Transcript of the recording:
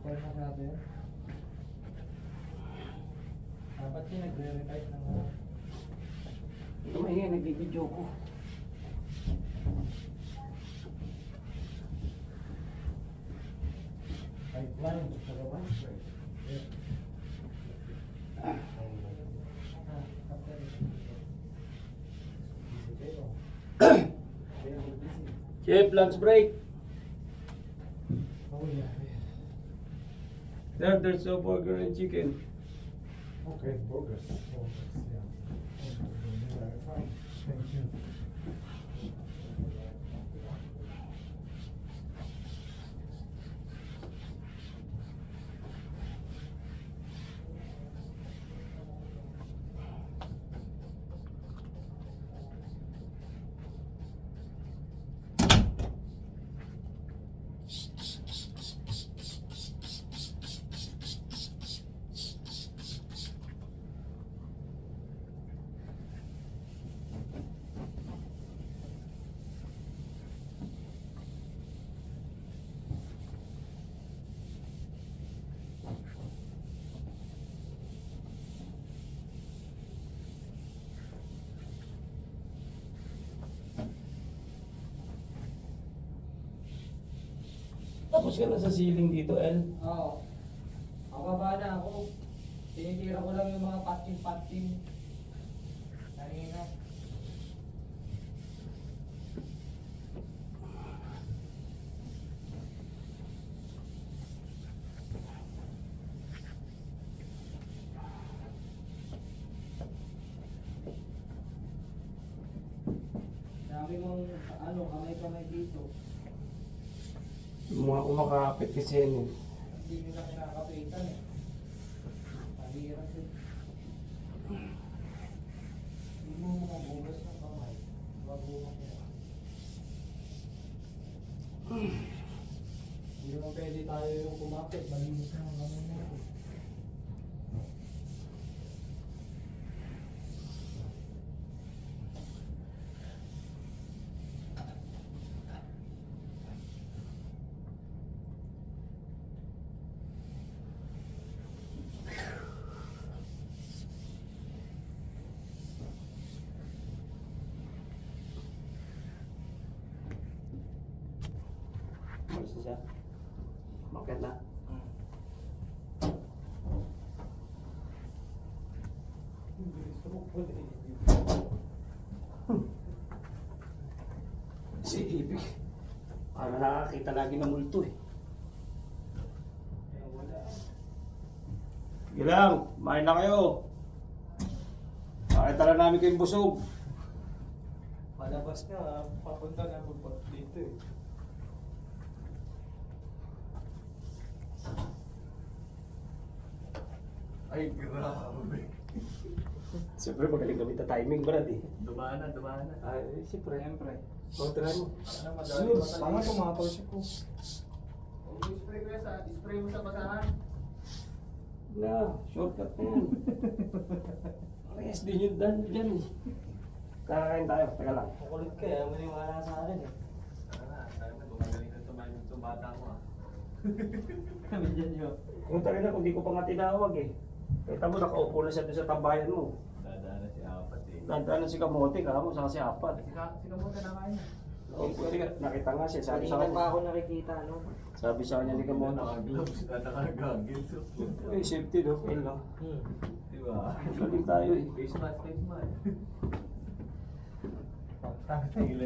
Ipal na natin. Dapat yung nagre-retype ng Tumay nga, nagbibidyo ko. pipeline sa gawan. Chef, lunch break. Oh yeah. There's no burger and chicken. Okay, burgers. Yeah. Fine. Thank you. Tapos ka na sa ceiling dito, El. Oo. Mababa na ako. Tinitira ko lang yung mga patin-patin. Kanina. Dami mong kamay-kamay dito. Yung mga kumakapit kasi yan eh. Hindi nyo na kinakapitan eh. Pahirap yun. Hindi mo mga bugas ng kamay. Mabuhat mo. Hindi naman pwede tayo yung kumapit. Malinis na ang kamay natin. Malis na siya. Bakit na? Si Ibig. Parang nakakita lagi ng multo eh. Sige lang, kumain na kayo. Pakita lang namin kayong busog. Palabas na, papunta na ako dito eh. Ay, grabe. Siyempre magaling kami sa timing, Brad eh. Dumaan na. Ay, siyempre. Siyempre. O, try mo. Ano, madali ba Tama tayo? tumatol siya ko. Spray mo sa basahan. Na, shortcut na yan. Yes, di nyo dyan eh. Kakain tayo, teka lang. Makulit ka eh, maniwala sa akin eh. Sana gumagaling na tumayo itong bata mo ah. Kami dyan yun. Kung tayo na, kung di ko pa nga tinawag eh. Kita mo, nakaupo na siya doon sa tambayan mo. Dadaan na si Apat eh. Nandaan na si Kamote, kamo sa kasi apat. Sikamutan na kaya. O, pwede ka, nakita nga siya, sabi sa Kanina pa kanya. ako nakikita, no? Sabi sa kanya ni Kamote. Nakagloves, nakagagil. Eh, safety no, fail lang. Diba? Galing tayo eh. Face mask. Pagtangin.